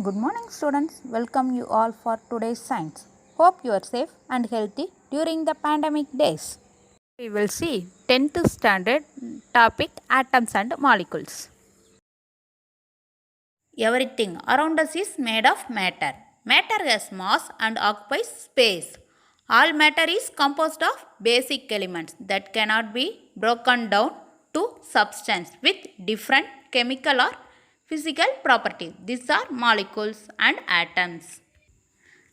Good morning students, welcome you all for today's science. Hope you are safe and healthy during the pandemic days. We will see 10th standard topic atoms and molecules. Everything around us is made of matter. Matter has mass and occupies space. All matter is composed of basic elements that cannot be broken down to substance with different chemical or physical properties. These are molecules and atoms.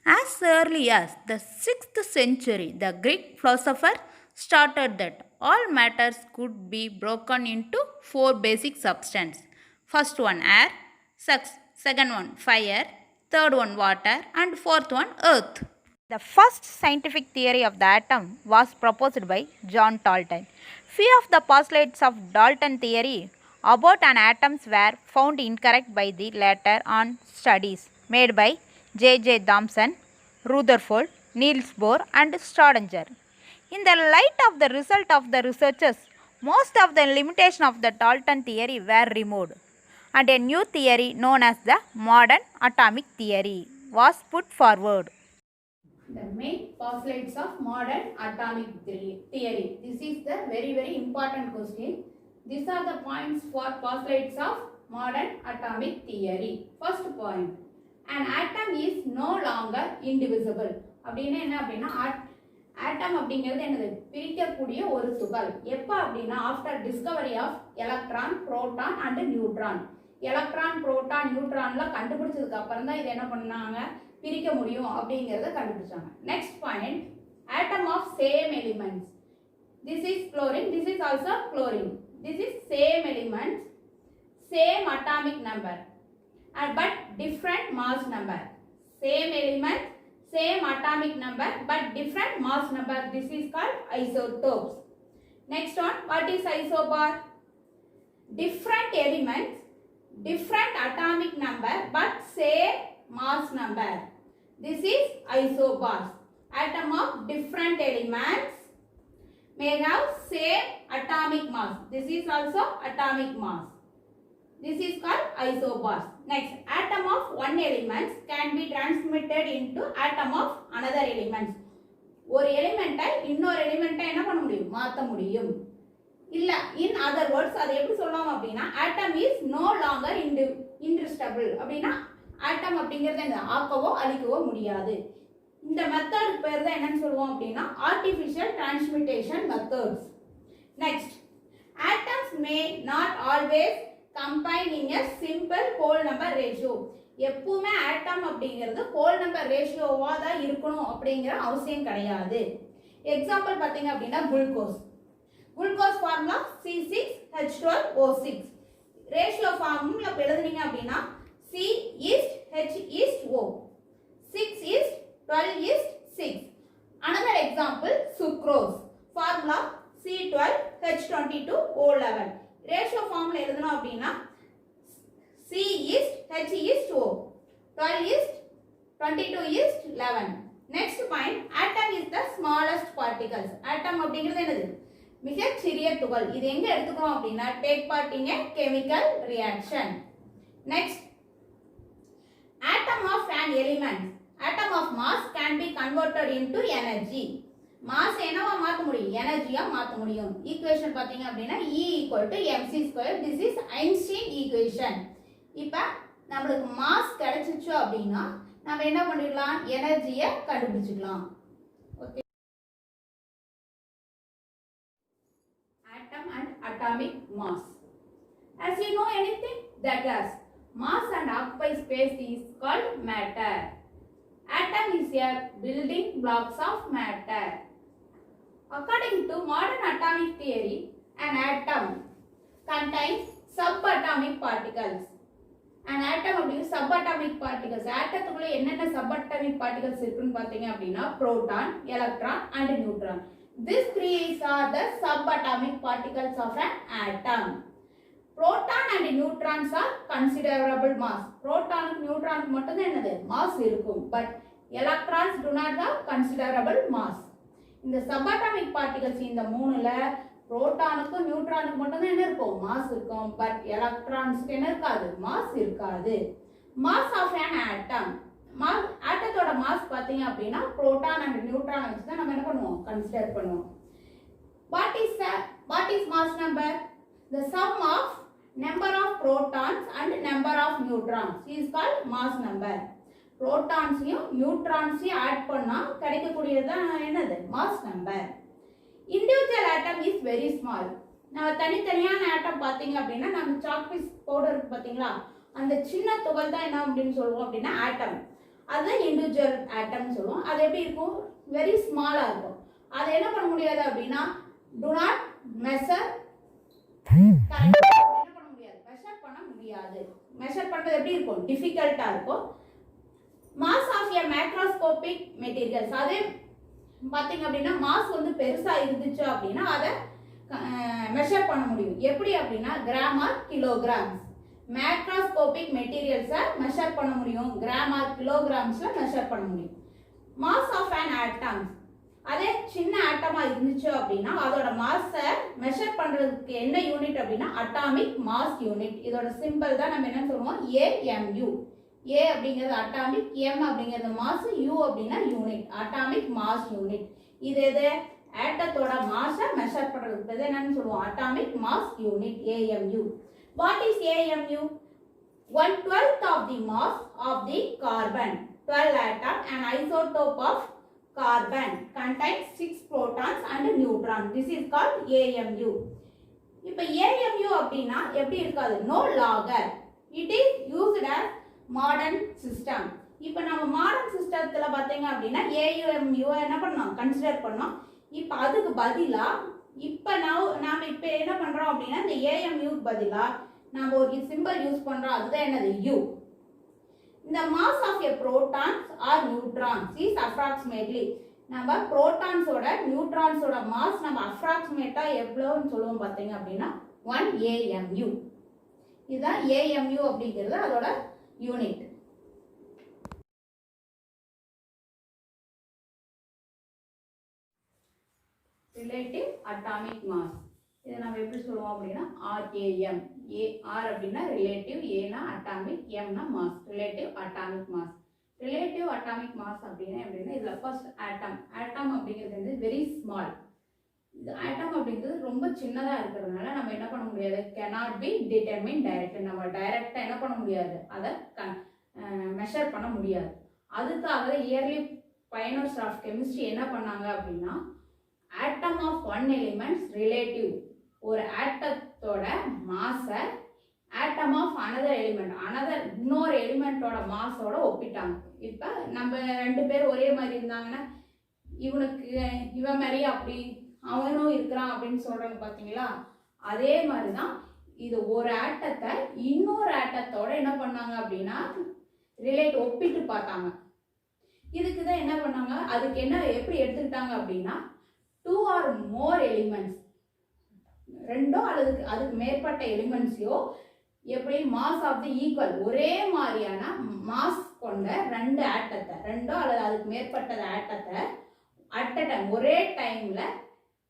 As early as the 6th century, the Greek philosopher started that all matters could be broken into four basic substances. First one air, second one fire, third one water, and fourth one earth. The first scientific theory of the atom was proposed by John Dalton. Few of the postulates of Dalton theory about an atoms were found incorrect by the later on studies made by J. Thomson, Rutherford, Niels Bohr and Schrödinger. In the light of the result of the researches, most of the limitations of the Dalton theory were removed and a new theory known as the modern atomic theory was put forward. The main postulates of modern atomic theory. This is the very important question. These are the points for postulates of modern atomic theory. First point, an atom is no longer indivisible. அப்படின்னா என்ன அப்படின்னா ஆட்டம் அப்படிங்கிறது என்னது பிரிக்கக்கூடிய ஒரு துகள். எப்போ அப்படின்னா after discovery of electron, proton and neutron. Electron, proton, நியூட்ரான்லாம் கண்டுபிடிச்சதுக்கு அப்புறம் தான் இது என்ன பண்ணாங்க, பிரிக்க முடியும் அப்படிங்கிறத கண்டுபிடிச்சாங்க. Next point, atom of same elements. This is chlorine, this is also chlorine. This is same elements, same atomic number but different mass number. Same element, same atomic number but different mass number. This is called isotopes. Next one, what is isobar? Different elements, different atomic number but same mass number. This is isobars. Atom of different elements may have same atomic mass. This is also atomic mass. This is called isobars. Next, atom of one element can be transmitted into atom of another element. ஒரு எலிமெண்ட்டை இன்னொரு எலிமெண்ட்டை என்ன பண்ண முடியும், மாற்ற முடியும். இல்ல, in other words அதை எப்படி சொல்லலாம் அப்படின்னா atom is no longer indestructible. அப்படின்னா atom அப்படிங்கிறது என்ன, ஆக்கவோ அழிக்கவோ முடியாது. இந்த மெத்தட் பேர் தான் என்னன்னு சொல்லுவோம் அப்படின்னா artificial transmutation methods. Next, atoms may not always combine in a simple whole number ratio. எப்பவுமே ஆட்டம் அப்படிங்கிறது whole number ratioவா தான் இருக்கணும் அப்படிங்கிற அவசியம் கிடையாது. எக்ஸாம்பிள் பாத்தீங்க அப்படின்னா glucose formula C6H12O6. Ratio formula எழுதுனீங்க அப்படின்னா C:H:O, 6:12:6. Another example, sucrose formula C12H22O11. Ratio formula எழுதணும் அப்படின்னா C:H:O, 12:22:11. Next point, atom is the smallest particles. Atom அப்படிங்கிறது என்னது, மிகச் சிறிய துகள். இது எங்க எடுத்துக்கிறோம் அப்படின்னா take part in a chemical reaction. Next, atom of an element, atom of mass can be converted into energy. Mass என்னவா மாத்த முடியும், எனர்ஜியா மாத்த முடியும். ஈக்குவேஷன் பாத்தீங்க அப்படின்னா E = mc². This is Einstein equation. இப்ப நம்மளுக்கு மாஸ் கிடைச்சிச்சு அப்படின்னா நம்ம என்ன பண்ணிடலாம், எனர்ஜியை கண்டுபிடிச்சிடலாம். Okay, atom and atomic mass. As you know anything that has mass and occupy space is called matter. Atom is a building blocks of matter. According to modern atomic theory, an atom contains subatomic particles. An atom அப்படிங்க subatomic particles. ஆட்டத்துக்குள்ள என்னென்ன subatomic particles இருக்குன்னு பாத்தீங்க அப்படின்னா proton, electron and neutron. These three are the subatomic particles of an atom. Proton and neutrons are considerable mass. Proton and neutron மட்டும் தான் என்னது, mass இருக்கும். But electrons do not have considerable mass. இந்த சபாட்டாமிக் particles இந்த மூணுல புரோட்டானுக்கும் நியூட்ரானுக்கு மட்டும் தான் என்ன இருக்கும், மாஸ் இருக்கும். பட் எலக்ட்ரான்ஸ்க்கு என்ன இருக்காது, மாஸ் இருக்காது. Mass of an atom. Mass ஆட்டத்தோட மாஸ் பார்த்தீங்க அப்படின்னா புரோட்டான் அண்ட் நியூட்ரான் வச்சு தான் நம்ம என்ன பண்ணுவோம் கன்சிடர் பண்ணுவோம். What is mass number? The sum of number of protons and number of neutrons is called mass number. புரோட்டான்ஸையும் நியூட்ரான்ஸையும் ஆட் பண்ணா கிடைக்கக்கூடியது தான் என்னது mass number. Individual atom is very small. நம்ம தனித்தனியான ஆட்டம் பார்த்தீங்க அப்படின்னா நம்ம சாக்பீஸ் பவுடர் இருக்கு பார்த்தீங்களா, அந்த சின்ன துகள் தான் என்ன அப்படின்னு சொல்லுவோம் அப்படின்னா ஆட்டம். அதுதான் இண்டிவிஜுவல் ஆட்டம்னு சொல்லுவோம். அது எப்படி இருக்கும், வெரி ஸ்மாலாக இருக்கும். அதை என்ன பண்ண முடியாது அப்படின்னா do not measure, என்ன பண்ண முடியாது, மெஷர் பண்ண முடியாது. மெஷர் பண்ணுறது எப்படி இருக்கும், டிஃபிகல்ட்டாக இருக்கும். Mass of a macroscopic materials, அதே பார்த்தீங்க அப்படின்னா மாஸ் வந்து பெருசாக இருந்துச்சு அப்படின்னா அதை மெஷர் பண்ண முடியும். எப்படி அப்படின்னா கிராம் ஆர் கிலோகிராம்ஸ். மேக்ரோஸ்கோபிக் மெட்டீரியல்ஸை மெஷர் பண்ண முடியும், கிராம் ஆர் கிலோகிராம்ஸில் மெஷர் பண்ண முடியும். மாஸ் ஆஃப் an atom, அதே சின்ன ஆட்டமாக இருந்துச்சு அப்படின்னா அதோட மாஸை மெஷர் பண்ணுறதுக்கு என்ன யூனிட் அப்படின்னா அட்டாமிக் மாஸ் யூனிட். இதோட சிம்பிள் தான் நம்ம என்ன சொல்லுவோம், AMU. A அப்படிங்கிறது அட்டாமிக், M அப்படிங்கிறது மாஸ், U அப்படின்னா யூனிட், அட்டாமிக் மாஸ் யூனிட். இது எது, ஆட்டத்தோட மாஸை மெஷர் பண்ணுறதுக்கு என்னன்னு சொல்லுவோம் atomic mass unit, AMU. What is AMU? 1/12 of the mass of the carbon 12 atom, an isotope of carbon contains 6 protons and neutrons. This is called AMU. இப்போ AMU அப்படின்னா எப்படி இருக்காது, no longer. It is used as modern system. இப்போ நம்ம modern சிஸ்டத்தில் பார்த்தீங்க அப்படின்னா AMU என்ன பண்ணோம் கன்சிடர் பண்ணோம். இப்போ அதுக்கு பதிலாக இப்போ நாம் இப்போ என்ன பண்ணுறோம் அப்படின்னா இந்த AMUக்கு பதிலாக நம்ம ஒரு சிம்பிள் யூஸ் பண்ணுறோம், அதுதான் என்னது U. இந்த mass of a protons or neutrons is approximately, நம்ம புரோட்டான்ஸோட நியூட்ரான்ஸோட மாஸ் நம்ம அப்ராக்சிமேட்டாக எவ்வளோன்னு சொல்லுவோம் பார்த்தீங்க அப்படின்னா 1 AMU. இதுதான் AMU அப்படிங்கிறது அதோட யூனிட். ரிலேட்டிவ் அட்டாமிக் மாஸ், இதை நம்ம எப்படி சொல்லுவோம் அப்படின்னா RAM. R அப்படின்னா ரிலேட்டிவ், ஏனா அட்டாமிக், எம்னா mass, relative atomic mass. Relative atomic mass அப்படின்னா எப்படின்னா இதில் ஃபர்ஸ்ட் ஆட்டம். ஆட்டம் அப்படிங்கிறது வந்து வெரி ஸ்மால். இந்த ஆட்டம் அப்படிங்கிறது ரொம்ப சின்னதாக இருக்கிறதுனால நம்ம என்ன பண்ண முடியாது, cannot be determined directly. நம்ம டைரெக்டாக என்ன பண்ண முடியாது, அதை மெஷர் பண்ண முடியாது. அதுக்காக இயர்லி பைனர்ஸ் ஆஃப் கெமிஸ்ட்ரி என்ன பண்ணாங்க அப்படின்னா atom of one elements relative, ஒரு ஆட்டத்தோட மாஸை ஆட்டம் ஆஃப் அனதர் எலிமெண்ட், இன்னொரு எலிமெண்ட்டோட மாஸோட ஒப்பிட்டாங்க. இப்போ நம்ம 2 பேர் ஒரே மாதிரி இருந்தாங்கன்னா இவனுக்கு இவன் மாதிரி அப்படி அவனும் இருக்கிறான் அப்படின்னு சொல்கிறாங்க பார்த்தீங்களா, அதே மாதிரி தான் இது ஒரு ஆட்டத்தை இன்னொரு ஆட்டத்தோட என்ன பண்ணாங்க அப்படின்னா ஒப்பிட்டு பார்த்தாங்க. இதுக்கு தான் என்ன பண்ணாங்க, அதுக்கு என்ன எப்படி எடுத்துக்கிட்டாங்க அப்படின்னா 2 or more எலிமெண்ட்ஸ், 2 அல்லது அதுக்கு மேற்பட்ட எலிமெண்ட்ஸையோ எப்படி மாஸ் ஆஃப் தி ஈக்குவல், ஒரே மாதிரியான மாஸ் கொண்ட 2 ஆட்டத்தை, 2 அல்லது அதுக்கு மேற்பட்ட ஆட்டத்தை அட் அ டைம் ஒரே டைம்ல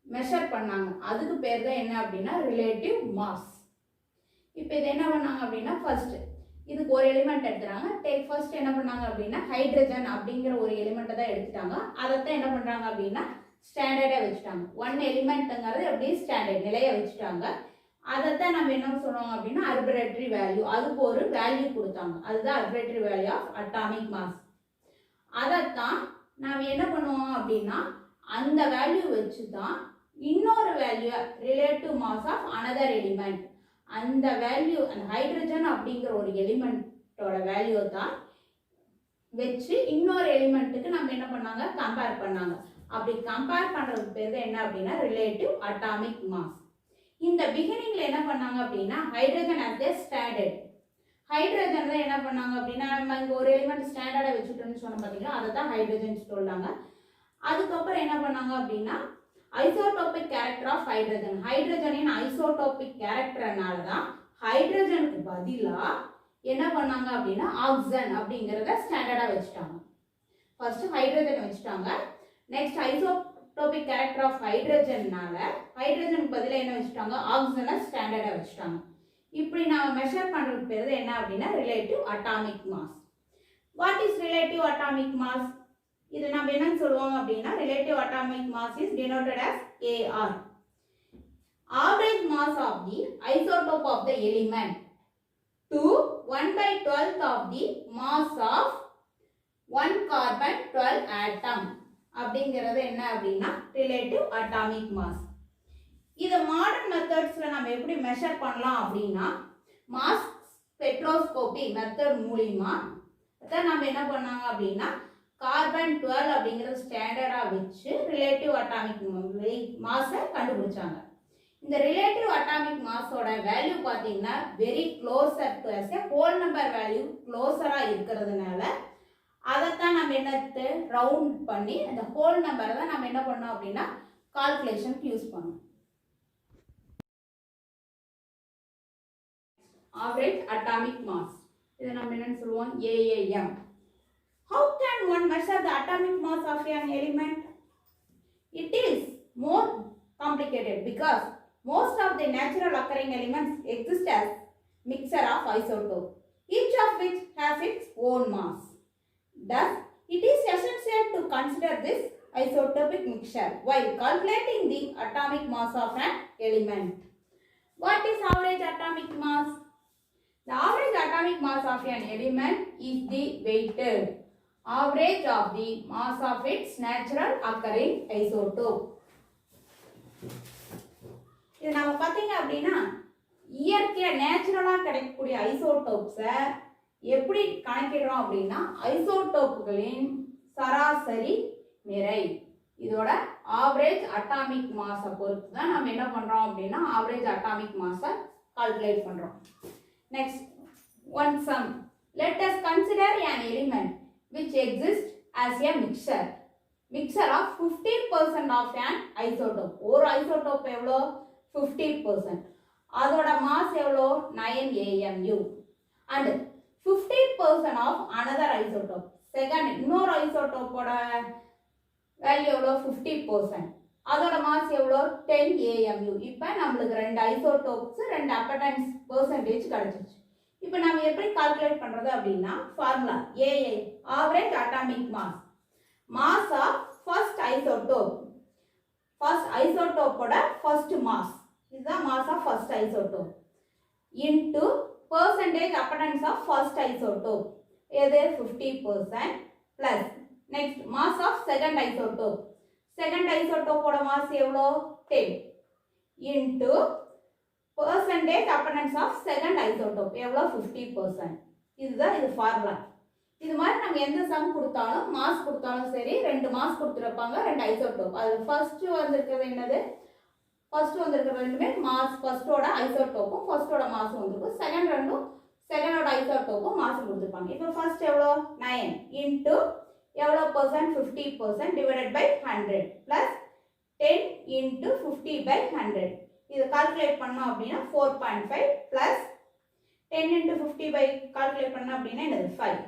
மெஷர் பண்ணாங்க. அதுக்கு பேர் தான் என்ன அப்படின்னா ரிலேட்டிவ் மாஸ். இப்போ இது என்ன பண்ணாங்க அப்படின்னா ஃபர்ஸ்ட் இதுக்கு ஒரு எலிமெண்ட் எடுத்துறாங்க. ஃபர்ஸ்ட் என்ன பண்ணாங்க அப்படின்னா ஹைட்ரஜன் அப்படிங்கிற ஒரு எலிமெண்ட்டை தான் எடுத்துட்டாங்க. அதைத்தான் என்ன பண்றாங்க அப்படின்னா ஸ்டாண்டர்டாக வச்சுட்டாங்க. 1 எலிமெண்ட்டுங்கிறது அப்படியே ஸ்டாண்டர்ட் நிலையை வச்சுட்டாங்க. அதைத்தான் நம்ம என்ன சொல்லுவோம் அப்படின்னா ஆர்பிட்ரரி வேல்யூ, அதுக்கு ஒரு வேல்யூ கொடுத்தாங்க. அதுதான் arbitrary value of atomic mass. அதைத்தான் நாம் என்ன பண்ணுவோம் அப்படின்னா அந்த வேல்யூ வச்சு தான் இன்னொரு value relative mass of another element, அந்த வேல்யூ அந்த ஹைட்ரஜன் அப்படிங்கிற ஒரு எலிமெண்ட்டோட வேல்யூ தான் வச்சு இன்னொரு எலிமெண்ட்டுக்கு நம்ம என்ன பண்ணாங்க கம்பேர் பண்ணாங்க. அப்படி கம்பேர் பண்ணுறதுக்கு பேர் என்ன அப்படின்னா ரிலேட்டிவ் அட்டாமிக் மாஸ். இந்த பிகினிங்ல என்ன பண்ணாங்க அப்படின்னா hydrogen as a standard, hydrogen தான் என்ன பண்ணாங்க அப்படின்னா நம்ம இங்கே ஒரு எலிமெண்ட் ஸ்டாண்டர்டாக வச்சுட்டோம்னு சொன்னோம் பார்த்தீங்களா, அதை தான் ஹைட்ரஜன் சொல்றாங்க. அதுக்கப்புறம் என்ன பண்ணாங்க அப்படின்னா ஐசோடோபிக் கேரக்டர் ஆஃப் ஹைட்ரஜன், ஹைட்ரஜனின் ஐசோடோபிக் கேரக்டர்னால தான் ஹைட்ரஜனுக்கு பதிலாக என்ன பண்ணாங்க அப்படின்னா ஆக்சிஜன் அப்படிங்கிறத ஸ்டாண்டர்டாக வச்சுட்டாங்க. ஃபர்ஸ்ட் ஹைட்ரஜன் வச்சுட்டாங்க, நெக்ஸ்ட் ஐசோடோபிக் கேரக்டர் ஆஃப் ஹைட்ரஜன்னால ஹைட்ரஜனுக்கு பதிலாக என்ன வச்சுட்டாங்க ஆக்சிஜனை ஸ்டாண்டர்டாக வச்சுட்டாங்க. இப்படி நாம மெஷர் பண்றது பேர் என்ன அப்படின்னா relative atomic mass. What is relative atomic mass? இது நம்ம என்னன்னு சொல்லுவாங்க அப்படின்னா relative atomic mass is denoted as AR. Average mass of the isotope of the element to 1/12 of the mass of 1 carbon 12 atom அப்படிங்கிறது என்ன அப்படின்னா ரிலேட்டிவ் அட்டாமிக் மாஸ். இதை modern மெத்தட்ஸ்ல நம்ம எப்படி மெஷர் பண்ணலாம் அப்படின்னா மாஸ் ஸ்பெக்ட்ரோஸ்கோபி மெத்தட் மூலிமா அதான் நம்ம என்ன பண்ணாங்க அப்படின்னா கார்பன் 12 அப்படிங்கிறது ஸ்டாண்டர்டா வச்சு ரிலேட்டிவ் அட்டாமிக் மாஸை கண்டுபிடிச்சாங்க. இந்த ரிலேட்டிவ் அட்டாமிக் மாஸோட வேல்யூ பார்த்தீங்கன்னா very closer to as a whole number value க்ளோசரா இருக்கிறதுனால அதைத்தான் நம்ம என்னத்து ரவுண்ட் பண்ணி அந்த ஹோல் நம்பரை தான் நம்ம என்ன பண்ணோம் அப்படின்னா கால்குலேஷனுக்கு யூஸ் பண்ணோம். ஆவரேஜ் அட்டாமிக் மாஸ் இதை நம்ம என்னன்னு சொல்லுவோம் AAM. How can one measure the atomic mass of an element? It is more complicated because most of the natural occurring elements exist as mixture of isotopes, each of which has its own mass. Thus, it is essential to consider this isotopic mixture while calculating the atomic mass of an element. What is average atomic mass? The average atomic mass of an element is the weighted average of the mass of its natural occurring isotope. இது நம்ம பார்த்தீங்க அப்படின்னா இயற்கையாக நேச்சுரலாக கிடைக்கக்கூடிய ஐசோடோப்ஸை எப்படி கணக்கிடுறோம் அப்படின்னா ஐசோடோப்புகளின் சராசரி நிறை இதோட ஆவரேஜ் அட்டாமிக் மாஸை பொறுத்து தான் நம்ம என்ன பண்ணுறோம் அப்படின்னா ஆவரேஜ் அட்டாமிக் மாஸை கால்குலேட் பண்ணுறோம். Next one sum. Let us consider an element which exists as a mixture of 50% of an isotope. ஒரு ஐசோடோப் எவ்வளோ 50%. அதோட மாஸ் எவ்வளோ 9 AMU and 50% of another isotope. Second இன்னொரு ஐசோடோப்போட வேல்யூ எவ்வளோ 50%. அதோட மாஸ் எவ்வளோ 10 AMU. இப்போ நம்மளுக்கு ரெண்டு ஐசோடோப்ஸ் ரெண்டு அப்பட்டன்ஸ் பெர்சன்டேஜ் கிடைச்சிச்சு. இப்போ நம்ம எப்படி கால்குலேட் பண்றது அப்படின்னா formula AA average atomic mass of first ஐசோடோப்போட ஃபர்ஸ்ட் மாஸ் இதுதான் mass of first isotope into percentage abundance of first isotope எது 50% plus next mass of second ஐசோடோப்போட மாஸ் எவ்வளோ 10 into percentage abundance of second isotope எவ்வளோ 50%. இதுதான் இது formula. இது மாதிரி நம்ம எந்த சம் கொடுத்தாலும் மாஸ் கொடுத்தாலும் சரி ரெண்டு மாஸ் கொடுத்துருப்பாங்க ரெண்டு ஐசோடோப். அதில் ஃபர்ஸ்ட் வந்திருக்கிறது என்னது ஃபர்ஸ்ட் வந்திருக்கிறது ரெண்டுமே மாஸ் ஃபர்ஸ்டோட ஐசோடோப்பும் ஃபர்ஸ்டோட மாஸும் வந்திருக்கும். செகண்ட் ரெண்டும் செகண்டோட ஐசோடோப்பும் மாஸ் கொடுத்துருப்பாங்க. இப்போ ஃபர்ஸ்ட் எவ்வளோ 9 இன்ட்டு எவ்வளோ percent 50% divided by 100 plus 10 into 50/100. இது கால்குலேட் பண்ணோம் அப்படின்னா 4.5 பிளஸ் 10 into 50 by கால்குலேட் பண்ணோம் அப்படின்னா என்னது 5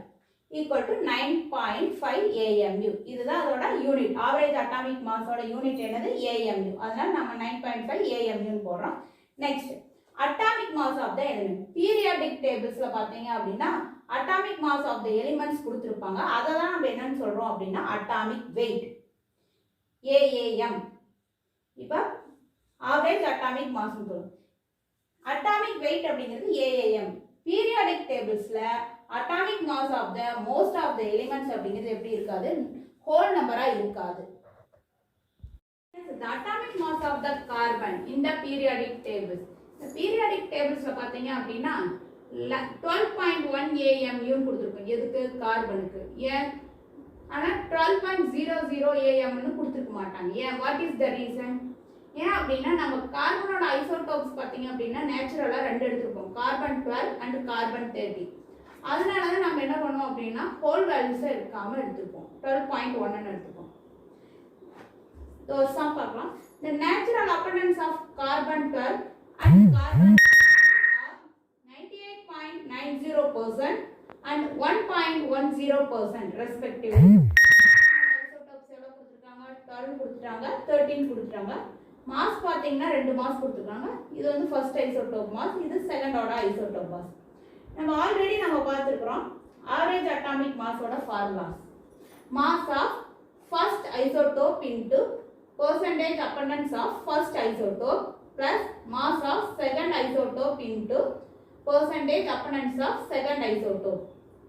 ஈக்குவல் டு 9.5 AMU. இதுதான் அதோட யூனிட். ஆவரேஜ் அட்டாமிக் மாஸோட யூனிட் என்னது AMU. அதனால நம்ம 9.5 AMU போடுறோம். Next atomic mass of the element. Periodic டேபிள்ஸ்ல பார்த்தீங்க அப்படின்னா atomic mass of the elements கொடுத்துருப்பாங்க. அதை தான் நம்ம என்னன்னு சொல்றோம் அப்படின்னா அட்டாமிக் வெயிட் AAM. இப்போ ஆவரேஜ் அட்டாமிக் மாஸ் சொல்லுவோம். அட்டாமிக் வெயிட் அப்படிங்கிறது AAM. பீரியாடிக் டேபிள்ஸ்ல atomic mass of the most of the elements அப்படிங்கிறது எப்படி இருக்காது ஹோல் நம்பரா இருக்காது. The atomic mass of the carbon in the periodic tables. The periodic tables ல பாத்தீங்க அப்படின்னா 12.1 AMU கொடுத்திருக்கும். எதுக்கு கார்பனுக்கு. ஏன் ஆனா 12.00 AMU கொடுத்திருக்க மாட்டாங்க. ஏன் வாட் இஸ் த ரீசன்? ஏன் அப்படின்னா நம்ம கார்பனோட ஐசோடோப்ஸ் பார்த்தீங்க அப்படின்னா நேச்சுரலாக ரெண்டு எடுத்துருப்போம், கார்பன் 12 அண்ட் கார்பன் 30. அதனால தான் நம்ம என்ன பண்ணுவோம் அப்படின்னா ஹோல் வேல்யூஸை எடுக்காமல் எடுத்துப்போம், 12.1 எடுத்துப்போம். சம் பார்க்கலாம். The natural abundance of carbon 12 and carbon are 98.90% and 1.10% respectively. Isotopes எவ்வளோ கொடுத்துருக்காங்க 12 கொடுத்துட்டாங்க 13 கொடுத்துட்டாங்க. மாஸ் பார்த்தீங்கன்னா 2 மாஸ் கொடுத்துருக்காங்க. இது வந்து ஃபர்ஸ்ட் ஐசோடோப் மாஸ், இது செகண்ட் ஆர்டர் ஐசோடோப் மாஸ். நம்ம ஆல்ரெடி பார்த்துருக்குறோம் ஆவரேஜ் அட்டாமிக் மாஸோட formulas. Mass of first isotope into percentage abundance of first isotope plus mass of second isotope into percentage abundance of second isotope.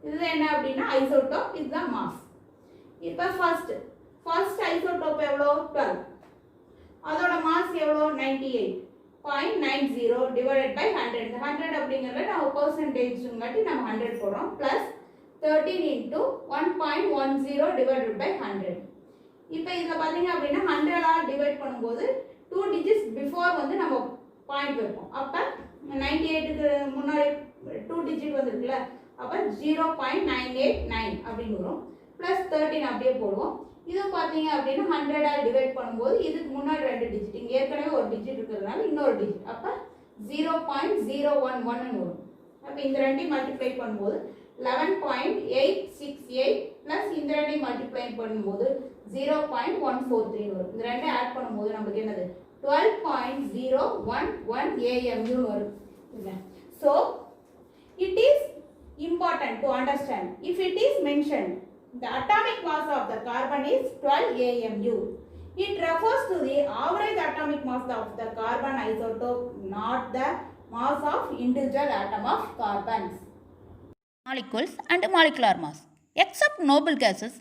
இது என்ன அப்படின்னா isotope, இதுதான் mass. இப்போ first isotope எவ்வளோ 12, அதோட மாஸ் எவ்வளோ 98.90 டிவைடட் பை 100. 100 அப்படிங்கிறத நம்ம பர்சன்டேஜ்ங்காட்டி நம்ம 100 போடுறோம், ப்ளஸ் 13 இன்ட்டு 1.10 டிவைடட் பை 100. இப்போ இதில் பார்த்தீங்க அப்படின்னா 100 டிவைட் பண்ணும்போது 2 டிஜிட்ஸ் பிஃபோர் வந்து நம்ம பாயிண்ட் வைப்போம். அப்போ 98க்கு முன்னாடி 2 டிஜிட் வந்துருக்குல்ல, அப்போ 0.989 அப்படின்னு வரும், ப்ளஸ் 13 அப்படியே போடுவோம். இது பார்த்தீங்க அப்படின்னா 100 டிவைட் பண்ணும்போது இதுக்கு முன்னாடி 2 டிஜிட், இங்கே ஏற்கனவே ஒரு டிஜிட் இருக்கிறதுனால இன்னொரு டிஜிட், அப்போ 0.011 வரும். அப்போ இந்த ரெண்டையும் மல்டிப்ளை பண்ணும்போது 11.868 ப்ளஸ் இந்த ரெண்டையும் மல்டிப்ளை பண்ணும்போது 0.143 வரும். இந்த ரெண்டையும் ஆட் பண்ணும்போது நமக்கு என்னது 12.011 AMU வரும். So it is important to understand if it is mentioned the atomic mass of the carbon is 12 AMU. It refers to the average atomic mass of the carbon isotope, not the mass of individual atom of carbons. Molecules and molecular mass. Except noble gases,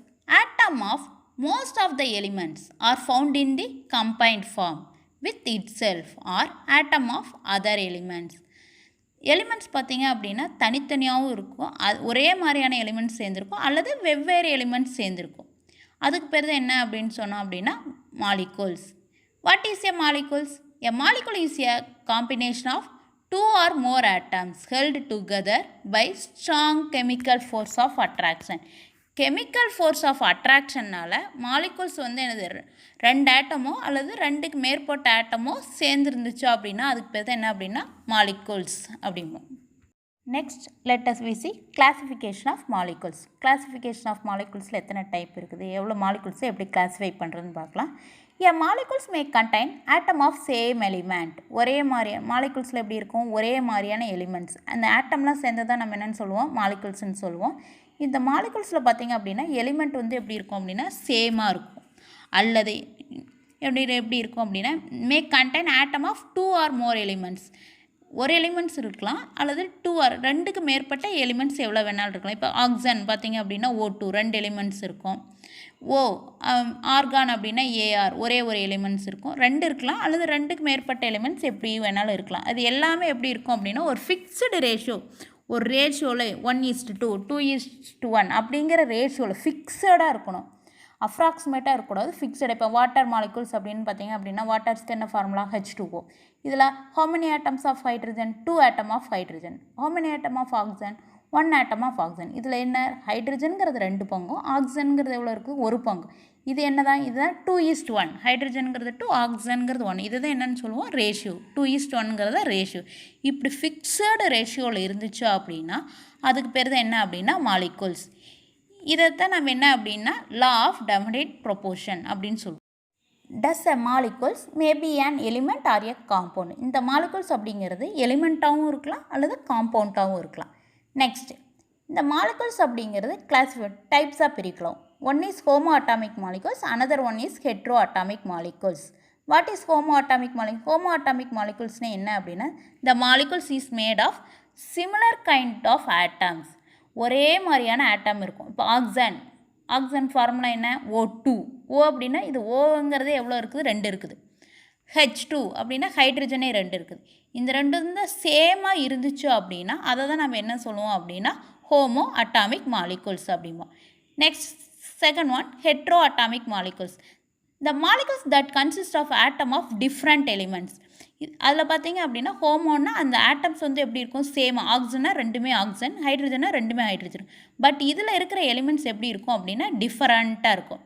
atom of most of the elements are found in the combined form with itself or atom of other elements. Elements பார்த்திங்க அப்படின்னா தனித்தனியாகவும் இருக்கும், ஒரே மாதிரியான elements சேர்ந்துருக்கும் அல்லது வெவ்வேறு elements சேர்ந்துருக்கும். அதுக்கு பேர் தான் என்ன அப்படின்னு சொன்னோம் அப்படின்னா molecules. What is a molecules? A molecule is a combination of 2 or more atoms held together by strong chemical force of attraction. Chemical force of அட்ராக்ஷனால் மாலிகூல்ஸ் வந்து என்னது 2 ஆட்டமோ அல்லது 2க்கு மேற்பட்ட ஆட்டமோ சேர்ந்துருந்துச்சு அப்படின்னா அதுக்கு பேர் தான் என்ன அப்படின்னா மாலிகூல்ஸ் அப்படிம்போம். Next let us we see classification of molecules. Classification of மாலிகூல்ஸில் எத்தனை டைப் இருக்குது, எவ்வளோ மாலிகூல்ஸை எப்படி கிளாஸிஃபை பண்ணுறதுன்னு பார்க்கலாம். A molecules may contain atom of same element. ஒரே மாதிரியான மாலிகூல்ஸில் எப்படி இருக்கும், ஒரே மாதிரியான எலிமெண்ட்ஸ், அந்த ஆட்டம்லாம் சேர்ந்து தான் நம்ம என்னென்னு சொல்லுவோம் மாலிகூல்ஸ்ன்னு சொல்லுவோம். இந்த மாலிகூல்ஸில் பார்த்திங்க அப்படின்னா எலிமெண்ட் வந்து எப்படி இருக்கும் அப்படின்னா சேமாக இருக்கும், அல்லது எப்படி இருக்கும் அப்படின்னா may contain atom of 2 or more elements. ஒரு எலிமெண்ட்ஸ் இருக்கலாம் அல்லது 2 or 2க்கு மேற்பட்ட எலிமெண்ட்ஸ் எவ்வளோ வேணாலும் இருக்கலாம். இப்போ ஆக்சன் பார்த்திங்க அப்படின்னா O2 2 எலிமெண்ட்ஸ் இருக்கும். ஆர்கான் அப்படின்னா ஏஆர் ஒரே ஒரு எலிமெண்ட்ஸ் இருக்கும், 2 இருக்கலாம் அல்லது 2க்கு மேற்பட்ட எலிமெண்ட்ஸ் எப்படி வேணாலும் இருக்கலாம். அது எல்லாமே எப்படி இருக்கும் அப்படின்னா ஒரு ஃபிக்ஸ்டு ரேஷியோ, ஒரு ரேஷியோவில் 1:2 2:1 அப்படிங்கிற ரேஷியோவில் ஃபிக்ஸடாக இருக்கணும், அப்ராக்சிமேட்டாக இருக்கக்கூடாது, ஃபிக்ஸட். இப்போ வாட்டர் மாலிகூல்ஸ் அப்படின்னு பார்த்தீங்க அப்படின்னா வாட்டர்ஸ்க்கு என்ன ஃபார்முலா H2O. இதில் how many atoms of hydrogen? 2 atom of hydrogen. how many atom of oxygen? 1 atom of oxygen. இதில் என்ன ஹைட்ரஜனுங்கிறது 2 பங்கும், ஆக்சிஜனுங்கிறது எவ்வளோ இருக்குது 1 பங்கு. இது என்ன தான், இதுதான் 2:1. ஹைட்ரஜனுங்கிறது 2, ஆக்சிஜனுங்கிறது 1. இதுதான் என்னென்னு சொல்லுவோம் ரேஷியோ. 2:1ங்கிறத ரேஷியோ. இப்படி ஃபிக்ஸடு ரேஷியோவில் இருந்துச்சு அப்படின்னா அதுக்கு பேர் தான் என்ன அப்படின்னா மாலிகூல்ஸ். இதைத்தான் நம்ம என்ன அப்படின்னா லா ஆஃப் டெஃபினைட் ப்ரொபோர்ஷன் அப்படின்னு சொல்லுவோம். Does a molecules maybe an element or a compound. இந்த மாலிகூல்ஸ் அப்படிங்கிறது எலிமெண்ட்டாகவும் இருக்கலாம் அல்லது காம்பவுண்டாகவும் இருக்கலாம். நெக்ஸ்ட், இந்த மாலிகூல்ஸ் அப்படிங்கிறது கிளாசிஃபைட் டைப்ஸாக பிரிக்கலாம். One is homo atomic molecules, another one is hetero atomic molecules. What is homo atomic molecule? Homo atomic மாலிகூல்ஸ்னால் என்ன அப்படின்னா the molecules is made of similar kind of atoms. ஒரே மாதிரியான ஆட்டம் இருக்கும். இப்போ ஆக்சன் ஃபார்முலா என்ன O2. O அப்படின்னா இது ஓங்கிறது எவ்வளோ இருக்குது 2 இருக்குது. H2 அப்படின்னா ஹைட்ரஜனே 2 இருக்குது. இந்த 2 வந்து சேமாக இருந்துச்சு அப்படின்னா அதை தான் நம்ம என்ன சொல்லுவோம் அப்படின்னா ஹோமோ அட்டாமிக் மாலிகூல்ஸ் அப்படிம்போம். Next second one hetero atomic molecules. The molecules that consist of atom of different elements. அதில் பார்த்தீங்க அப்படின்னா ஹோமோன்னா அந்த ஆட்டம்ஸ் வந்து எப்படி இருக்கும் சேம், ஆக்சிஜனா 2மே ஆக்சிஜன், ஹைட்ரஜனா 2மே ஹைட்ரஜன். பட் இதில் இருக்கிற எலிமெண்ட்ஸ் எப்படி இருக்கும் அப்படின்னா டிஃப்ரெண்ட்டாக இருக்கும்.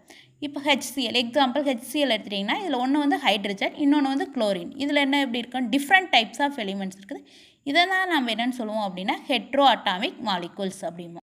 இப்போ HCl எக்ஸாம்பிள் HCl எடுத்துட்டிங்கன்னா இதில் ஒன்று வந்து ஹைட்ரஜன், இன்னொன்று வந்து குளோரின். இதில் என்ன எப்படி இருக்கும் டிஃப்ரெண்ட் டைப்ஸ் ஆஃப் எலிமெண்ட்ஸ் இருக்குது. இதை தான் நம்ம என்னென்னு சொல்லுவோம் அப்படின்னா ஹெட்ரோ அட்டாமிக் மாலிகூல்ஸ் அப்படிம்போம்.